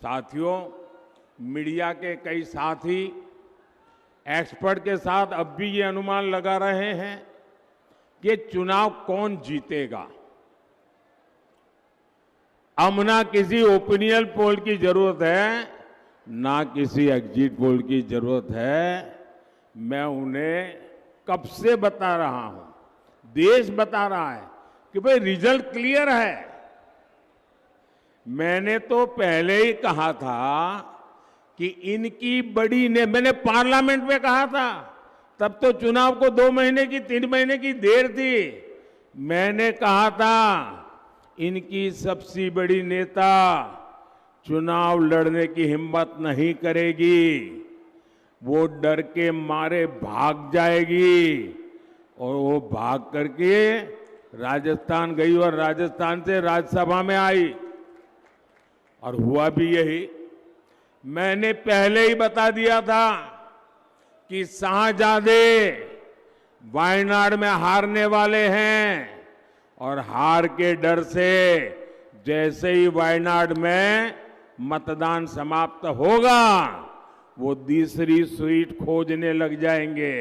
साथियों, मीडिया के कई साथी एक्सपर्ट के साथ अब भी ये अनुमान लगा रहे हैं कि चुनाव कौन जीतेगा। अब ना किसी ओपिनियन पोल की जरूरत है, ना किसी एग्जिट पोल की जरूरत है। मैं उन्हें कब से बता रहा हूं, देश बता रहा है कि भाई रिजल्ट क्लियर है। मैंने तो पहले ही कहा था कि इनकी बड़ी ने मैंने पार्लियामेंट में कहा था, तब तो चुनाव को 2 महीने की 3 महीने की देर थी। मैंने कहा था इनकी सबसे बड़ी नेता चुनाव लड़ने की हिम्मत नहीं करेगी, वो डर के मारे भाग जाएगी और वो भाग करके राजस्थान गई और राजस्थान से राज्यसभा में आई और हुआ भी यही। मैंने पहले ही बता दिया था कि शाहजादे वायनाड में हारने वाले हैं और हार के डर से जैसे ही वायनाड में मतदान समाप्त होगा वो दूसरी सीट खोजने लग जाएंगे।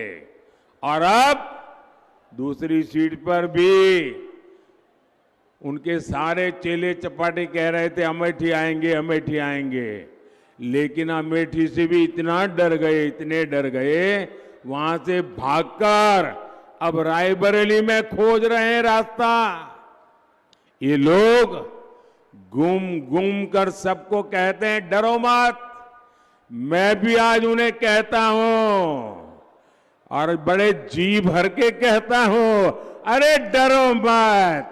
और अब दूसरी सीट पर भी उनके सारे चेले चपाटे कह रहे थे अमेठी आएंगे, अमेठी आएंगे, लेकिन अमेठी से भी इतना डर गए, इतने डर गए, वहां से भागकर अब रायबरेली में खोज रहे हैं रास्ता। ये लोग घूम घूम कर सबको कहते हैं डरो मत। मैं भी आज उन्हें कहता हूं और बड़े जी भर के कहता हूं, अरे डरो मत,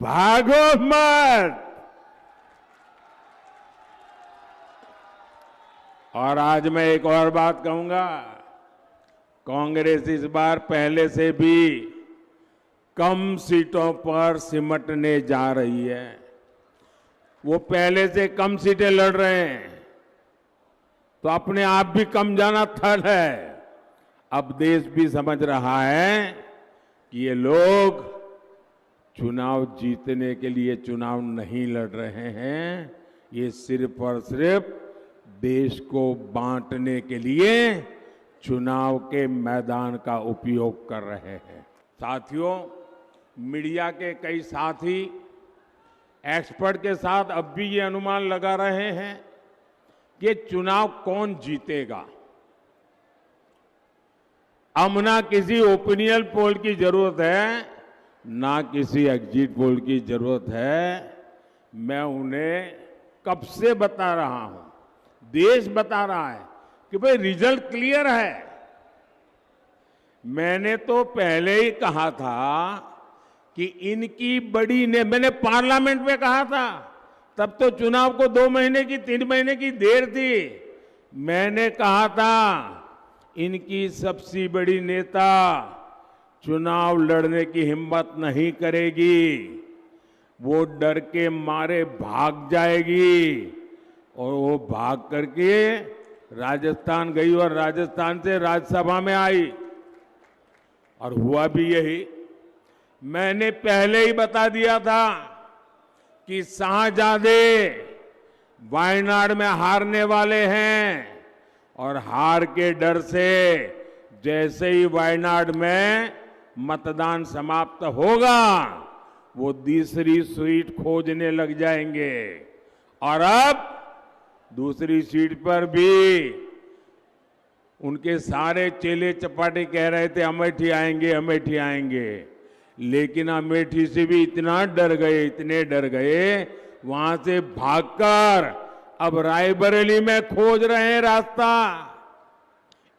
भागो मत। और आज मैं एक और बात कहूंगा, कांग्रेस इस बार पहले से भी कम सीटों पर सिमटने जा रही है। वो पहले से कम सीटें लड़ रहे हैं तो अपने आप भी कम जाना थल है। अब देश भी समझ रहा है कि ये लोग चुनाव जीतने के लिए चुनाव नहीं लड़ रहे हैं, ये सिर्फ और सिर्फ देश को बांटने के लिए चुनाव के मैदान का उपयोग कर रहे हैं। साथियों, मीडिया के कई साथी एक्सपर्ट के साथ अब भी ये अनुमान लगा रहे हैं कि चुनाव कौन जीतेगा। अब ना किसी ओपिनियन पोल की जरूरत है, ना किसी एग्जिट पोल की जरूरत है। मैं उन्हें कब से बता रहा हूं, देश बता रहा है कि भाई रिजल्ट क्लियर है। मैंने तो पहले ही कहा था कि इनकी बड़ी ने मैंने पार्लियामेंट में कहा था, तब तो चुनाव को 2 महीने की 3 महीने की देर थी। मैंने कहा था इनकी सबसे बड़ी नेता चुनाव लड़ने की हिम्मत नहीं करेगी, वो डर के मारे भाग जाएगी और वो भाग करके राजस्थान गई और राजस्थान से राज्यसभा में आई और हुआ भी यही। मैंने पहले ही बता दिया था कि शाहजादे वायनाड में हारने वाले हैं और हार के डर से जैसे ही वायनाड में मतदान समाप्त होगा वो दूसरी सीट खोजने लग जाएंगे। और अब दूसरी सीट पर भी उनके सारे चेले चपाटे कह रहे थे अमेठी आएंगे, अमेठी आएंगे, लेकिन अमेठी से भी इतना डर गए, इतने डर गए, वहां से भागकर अब रायबरेली में खोज रहे हैं रास्ता।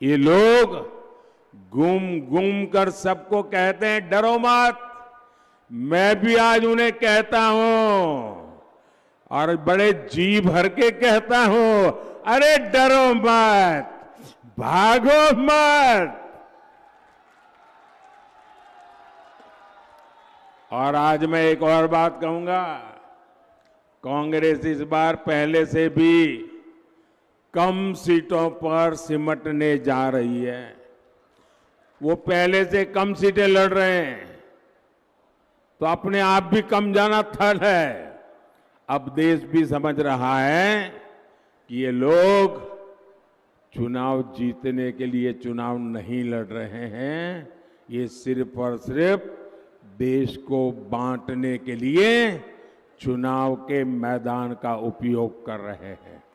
ये लोग घूम घूम कर सबको कहते हैं डरो मत। मैं भी आज उन्हें कहता हूं और बड़े जी भर के कहता हूं, अरे डरो मत, भागो मत। और आज मैं एक और बात कहूंगा, कांग्रेस इस बार पहले से भी कम सीटों पर सिमटने जा रही है। वो पहले से कम सीटें लड़ रहे हैं तो अपने आप भी कम जाना थल है। अब देश भी समझ रहा है कि ये लोग चुनाव जीतने के लिए चुनाव नहीं लड़ रहे हैं, ये सिर्फ और सिर्फ देश को बांटने के लिए चुनाव के मैदान का उपयोग कर रहे हैं।